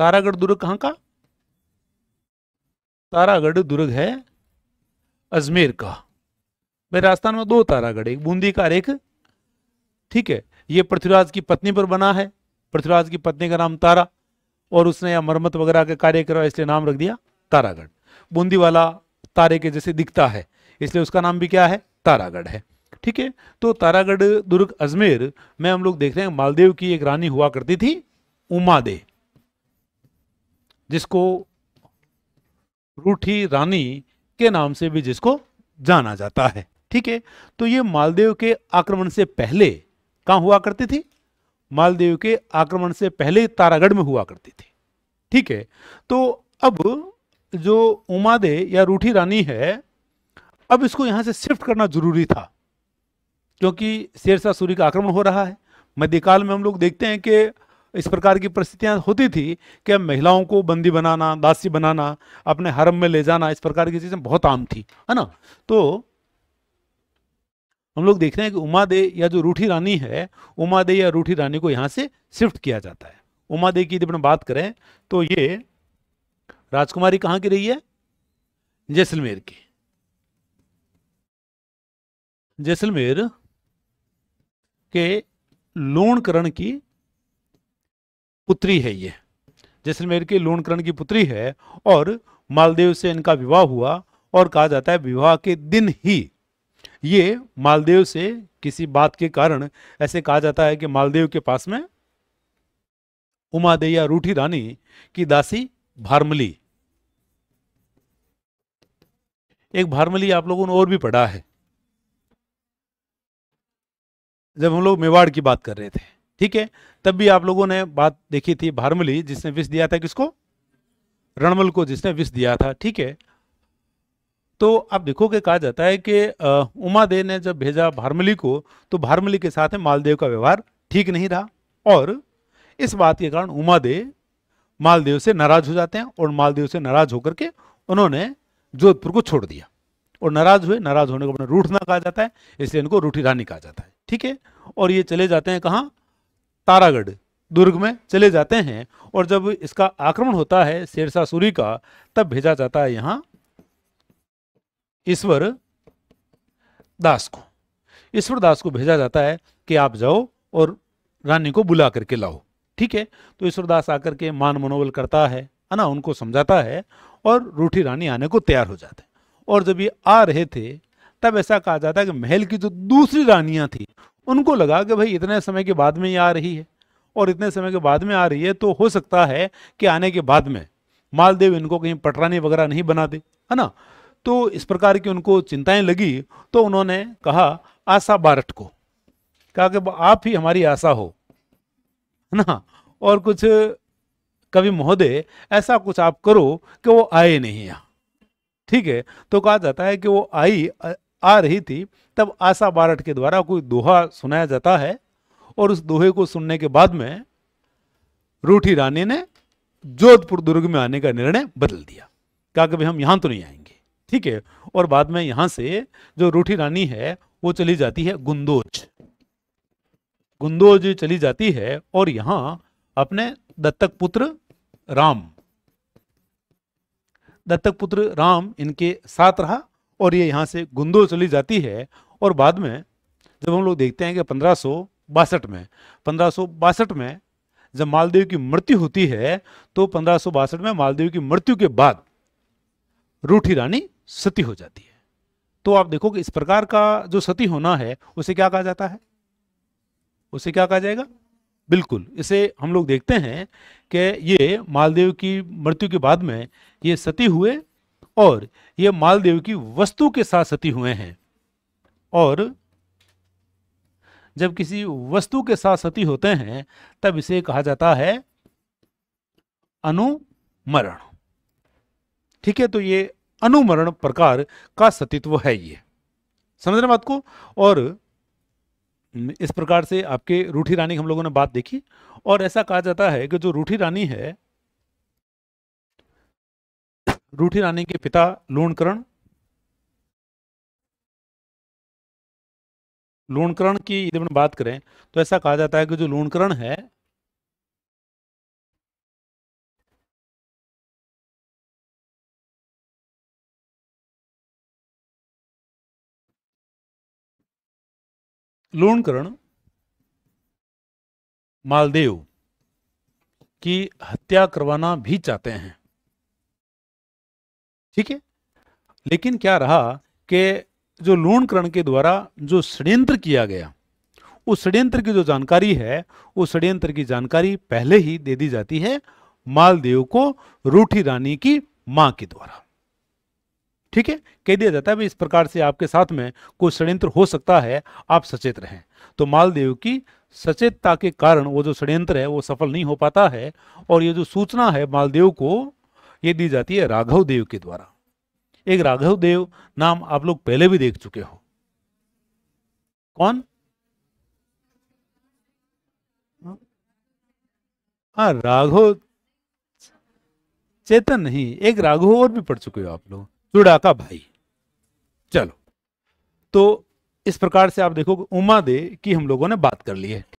तारागढ़ दुर्ग कहाँ का? तारागढ़ दुर्ग है अजमेर का। भाई राजस्थान में दो तारागढ़, एक बूंदी का और एक, ठीक है, ये पृथ्वीराज की पत्नी पर बना है। पृथ्वीराज की पत्नी का नाम तारा, और उसने या मरम्मत वगैरह का कार्य करा, इसलिए नाम रख दिया तारागढ़। बूंदी वाला तारे के जैसे दिखता है, इसलिए उसका नाम भी क्या है? तारागढ़ है। ठीक है, तो तारागढ़ दुर्ग अजमेर में हम लोग देख रहे हैं मालदेव की एक रानी हुआ करती थी, उमादे, जिसको रूठी रानी के नाम से भी जिसको जाना जाता है। ठीक है, तो ये मालदेव के आक्रमण से पहले कहां हुआ करती थी? मालदेव के आक्रमण से पहले तारागढ़ में हुआ करती थी। ठीक है, तो अब जो उमादे या रूठी रानी है, अब इसको यहां से शिफ्ट करना जरूरी था, क्योंकि शेरशाह सूरी का आक्रमण हो रहा है। मध्यकाल में हम लोग देखते हैं कि इस प्रकार की परिस्थितियां होती थी कि महिलाओं को बंदी बनाना, दासी बनाना, अपने हरम में ले जाना, इस प्रकार की चीजें बहुत आम थी, है ना। तो हम लोग देख रहे हैं कि उमादे या जो रूठी रानी है, उमादे या रूठी रानी को यहां से शिफ्ट किया जाता है। उमादे की यदि बात करें तो ये राजकुमारी कहां की रही है? जैसलमेर की। जैसलमेर के लोणकरण की पुत्री है ये। जैसलमेर के लोणकरण की पुत्री है, और मालदेव से इनका विवाह हुआ, और कहा जाता है विवाह के दिन ही ये मालदेव से किसी बात के कारण, ऐसे कहा जाता है कि मालदेव के पास में उमादे या रूठी रानी की दासी भारमली, एक भारमली आप लोगों ने और भी पढ़ा है जब हम लोग मेवाड़ की बात कर रहे थे। ठीक है, तब भी आप लोगों ने बात देखी थी, भारमली जिसने विष दिया था किसको? रणमल को, जिसने विष दिया था। ठीक है, तो आप देखोगे कहा जाता है कि उमादे ने जब भेजा भारमली को, तो भारमली के साथ में मालदेव का व्यवहार ठीक नहीं रहा, और इस बात के कारण उमादे मालदेव से नाराज हो जाते हैं, और मालदेव से नाराज होकर के उन्होंने जोधपुर को छोड़ दिया, और नाराज हुए, नाराज होने को अपने रूठना कहा जाता है, इसलिए इनको रूठी रानी कहा जाता है। ठीक है, और ये चले जाते हैं कहाँ? तारागढ़ दुर्ग में चले जाते हैं, और जब इसका आक्रमण होता है शेरशाह सूरी का, तब भेजा जाता है यहां ईश्वर दास को। ईश्वर दास को भेजा जाता है कि आप जाओ और रानी को बुला करके लाओ। ठीक है, तो ईश्वर दास आकर के मान मनोबल करता है ना, उनको समझाता है, और रूठी रानी आने को तैयार हो जाते हैं। और जब ये आ रहे थे, तब ऐसा कहा जाता है कि महल की जो दूसरी रानियां थी, उनको लगा कि भाई इतने समय के बाद में ये आ रही है, और इतने समय के बाद में आ रही है, तो हो सकता है कि आने के बाद में मालदेव इनको कहीं पटरानी वगैरह नहीं बना दे, है ना। तो इस प्रकार की उनको चिंताएं लगी, तो उन्होंने कहा आशा बारठ को, कहा कि आप ही हमारी आशा हो, है ना, और कुछ कवि महोदय ऐसा कुछ आप करो कि वो आए नहीं यहाँ। ठीक है, तो कहा जाता है कि वो आ रही थी, तब आशा बारठ के द्वारा कोई दोहा सुनाया जाता है, और उस दोहे को सुनने के बाद में रूठी रानी ने जोधपुर दुर्ग में आने का निर्णय बदल दिया, कहा कि भाई हम यहां तो नहीं आएंगे। ठीक है, और बाद में यहां से जो रूठी रानी है वो चली जाती है गुंदोज। गुंदोज चली जाती है, और यहां अपने दत्तक पुत्र राम, दत्तक पुत्र राम इनके साथ रहा, और ये यहां से गुंदोज चली जाती है। और बाद में जब हम लोग देखते हैं कि 1562 में जब मालदेव की मृत्यु होती है, तो 1562 में मालदेव की मृत्यु के बाद रूठी रानी सती हो जाती है। तो आप देखो कि इस प्रकार का जो सती होना है, उसे क्या कहा जाता है? उसे क्या कहा जाएगा? बिल्कुल, इसे हम लोग देखते हैं कि ये मालदेव की मृत्यु के बाद में ये सती हुए, और ये मालदेव की वस्तु के साथ सती हुए हैं। और जब किसी वस्तु के साथ सती होते हैं, तब इसे कहा जाता है अनुमरण। ठीक है, तो ये अनुमरण प्रकार का सतीत्व है, ये समझ रहे बात को। और इस प्रकार से आपके रूठी रानी हम लोगों ने बात देखी, और ऐसा कहा जाता है कि जो रूठी रानी है, रूठी रानी के पिता लोणकरण, लोणकरण की यदि हम बात करें तो ऐसा कहा जाता है कि जो लोणकरण है लूणकरण मालदेव की हत्या करवाना भी चाहते हैं, ठीक है। लेकिन क्या रहा कि जो लूणकरण के द्वारा जो षड्यंत्र किया गया, उस षड्यंत्र की जो जानकारी है, उस षड्यंत्र की जानकारी पहले ही दे दी जाती है मालदेव को रूठी रानी की मां के द्वारा, ठीक है। कह दिया जाता है भाई इस प्रकार से आपके साथ में कोई षड्यंत्र हो सकता है, आप सचेत रहें। तो मालदेव की सचेतता के कारण वो जो षड्यंत्र है वो सफल नहीं हो पाता है, और ये जो सूचना है मालदेव को ये दी जाती है राघव देव के द्वारा। एक राघव देव नाम आप लोग पहले भी देख चुके हो, कौन? हाँ, राघव चेतन नहीं, एक राघव और भी पढ़ चुके हो आप लोग, चुड़ाका भाई। चलो, तो इस प्रकार से आप देखो उमा दे की हम लोगों ने बात कर ली है।